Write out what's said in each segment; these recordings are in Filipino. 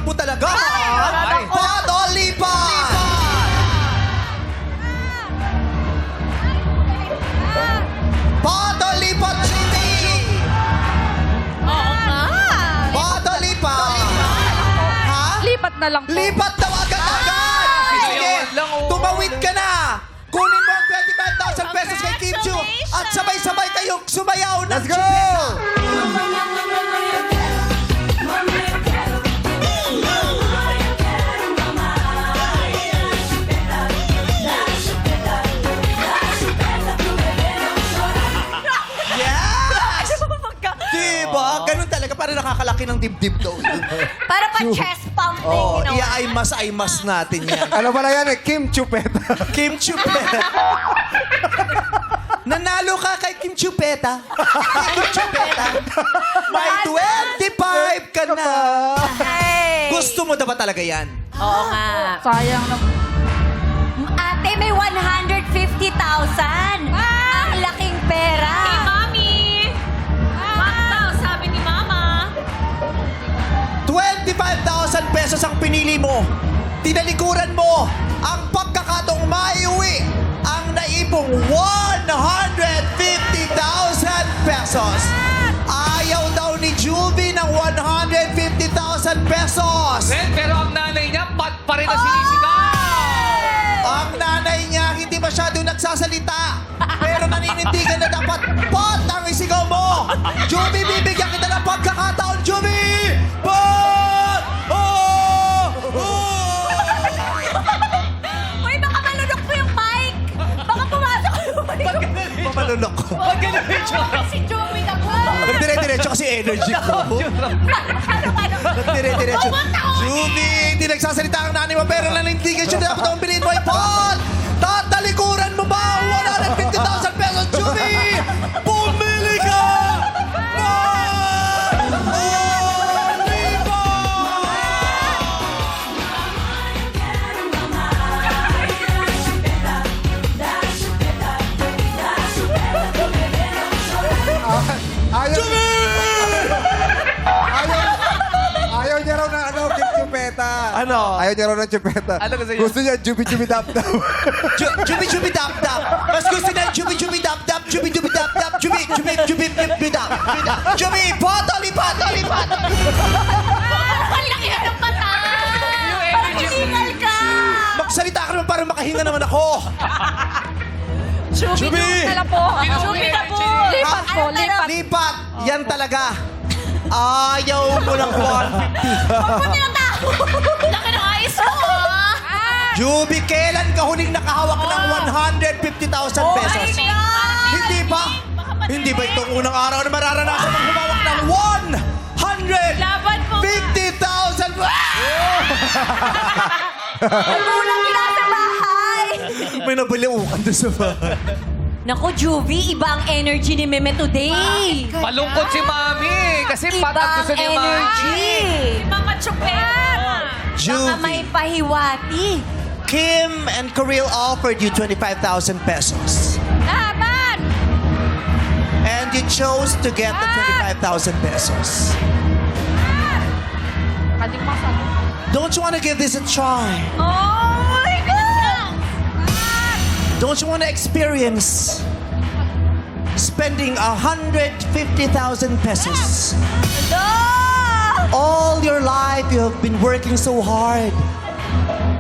mo talaga. Ay. Pot o lipat? Pot o lipat, Jimmy? Oo nga. Pot o lipat? Ha? Lipat na lang po. Lipat daw agad-agad! Sige, Sinayawan lang, oh. tumawid ka na! Kunin mo ang 25,000 pesos kay Kim Chu at sabay-sabay kayong sumayaw ng Let's go! chipeta. Yes! Diba? Ganun talaga. Para nakakalaki ng dibdib daw. Para pa chest pumping, Oh, you know. iya-ay-mas natin yan. Ano pala yan eh? Kim Chupeta. Kim Chupeta. Nanalo ka kay Kim Chupeta. Kim Chupeta. May 25 ka na. Ay. Gusto mo daw ba talaga yan? Oo nga. Sayang na. Ate, may 150,000. Ang laking pera. Hey, Mami! Wow, sabi ni Mama. 25,000 pesos ang pinili mo. Tinalikuran mo ang pagkakataong maiuwi ang naipong 150,000 pesos. Ayaw daw ni Juvie ng 150,000 pesos. Ren, pero ang nanay niya, pat pa rin ang sinisigaw. Ang nanay niya hindi masyado nagsasalita. Pero naninindigan na dapat pot ang isigaw mo. Juvie, bibigyan kita ng pagkakataon, Juvie! Pot! Oh! Oh! Uy, baka malunok po yung mic. Baka pumasok yung mic. Pamalunok ko. Pag ganun yung tsura. Si Joey na po. Nagdire-diretso kasi energy ko. Nagdire-diretso. Juvie, hindi nagsasalita ang nanay mo pero nanindigan siya dapat ang bilhin mo ay pot! Tatalikuran mo ba ang 150,000 pesos, Juvie? Pumili ka! Pot! Oh, libo! Ayaw, ayaw niya raw ng ano, Kim Chupeta. Ano? Ayaw niya raw ng Chupeta. Ano gusto niya? Gusto niya jubi-jubi-dap-dap. Jubi-jubi-dap-dap. Mas gusto na jubi-jubi-dap-dap. Jubi-jubi-dap-dap. Jubi-jubi-jubi-dap-dap. Jubi, pot o lipat o lipat? Ang laki na ng mata. Yung Parang energy. hiningal ka. Magsalita ka naman para makahinga naman ako. Chubi na lang po. Chubi na po. Lipat po, lipat. Lipat. Yan talaga. Ayaw mo ng 150. Puti ng tao. Laki ng eyes mo, ah. Jubi, kailan ka huling nakahawak ng 150,000 pesos? God. Hindi ba? Hindi ba itong unang araw na mararanasan ng humawak ng 150,000? Nagulang nila sa bahay. May nabaliukan doon sa bahay. Naku, Juvie, iba ang energy ni Meme today. Malungkot si Mami. Kasi pat Iba ang ang gusto ni Mami. energy. Mga chupeta. Baka may Juvi, pahiwati. Kim and Karil offered you 25,000 pesos. Laban! And you chose to get the 25,000 pesos. Kaling masabi. Don't you want to give this a try? Oh my God! Don't you want to experience spending 150,000 pesos? No! All your life you have been working so hard.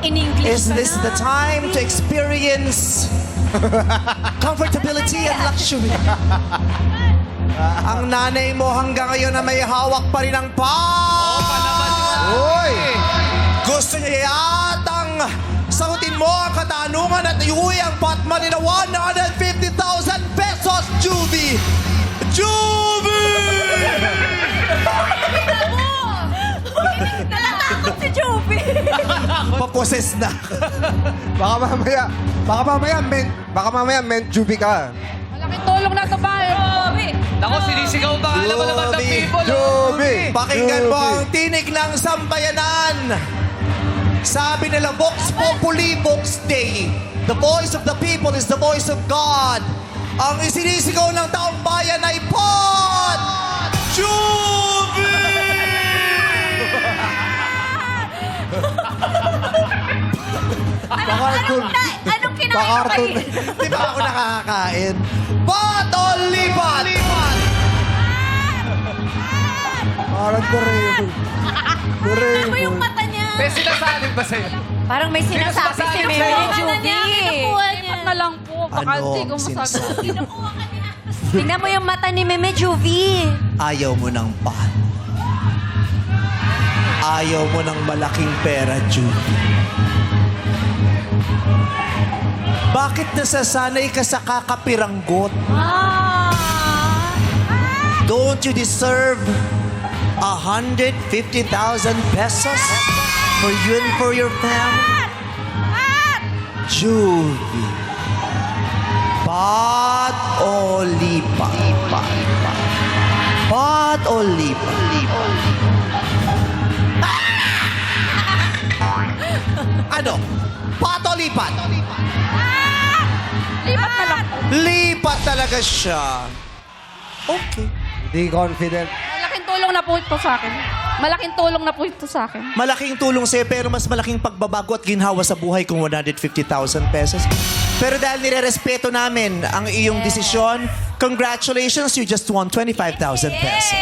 In English Is ka this na. the time to experience comfortability and luxury? Ang nanay mo hanggang ngayon na may hawak pa rin ang Uy! Gusto niya yatang sagutin mo ang katanungan at iuwi ang pot money na 150,000 pesos, Juvie! Juvie! Nalatakot si Juvie. Paposes na. Baka mamaya, men Jubi ka. Malaking tulong na sa bahay. Naku, sinisigaw ba? Alam mo naman ng Jubi. people. Jubi. Pakinggan mo Juvie. ang tinig ng sambayanan. Sabi nila, Vox Populi, Vox Dei. The voice of the people is the voice of God. Ang isinisigaw ng taong bayan ay Pot! Juvie! Pakarton. Anong kinain mo Pakarton. kayo? Di ba ako nakakakain? Pot o lipat? Parang Doraemon. Ano yung Doraemon. mata niya? May sinasabi ba sa'yo? Parang may sinasabi si Sinasabi Mary sa'yo. Juvie. Lipat na lang po. Baka Ano hindi ko ang masagot. sinasabi? Kinukuha ka niya. Tingnan mo yung mata ni Meme Juvie. Ayaw mo ng pot. Ayaw mo ng malaking pera, Judy. Bakit nasasanay ka sa kakapiranggot? Don't you deserve 150,000 pesos for you and for your family? Judy. Pot o lipa? Pot o lipa? Ano? Pot o lipat? Lipat na lang po. Lipat talaga siya. Okay. Hindi confident. Malaking tulong na po ito sa akin. Malaking tulong na po ito sa akin. Malaking tulong sa'yo pero mas malaking pagbabago at ginhawa sa buhay kung 150,000 pesos. Pero dahil nire-respeto namin ang iyong desisyon, congratulations, you just won 25,000 pesos.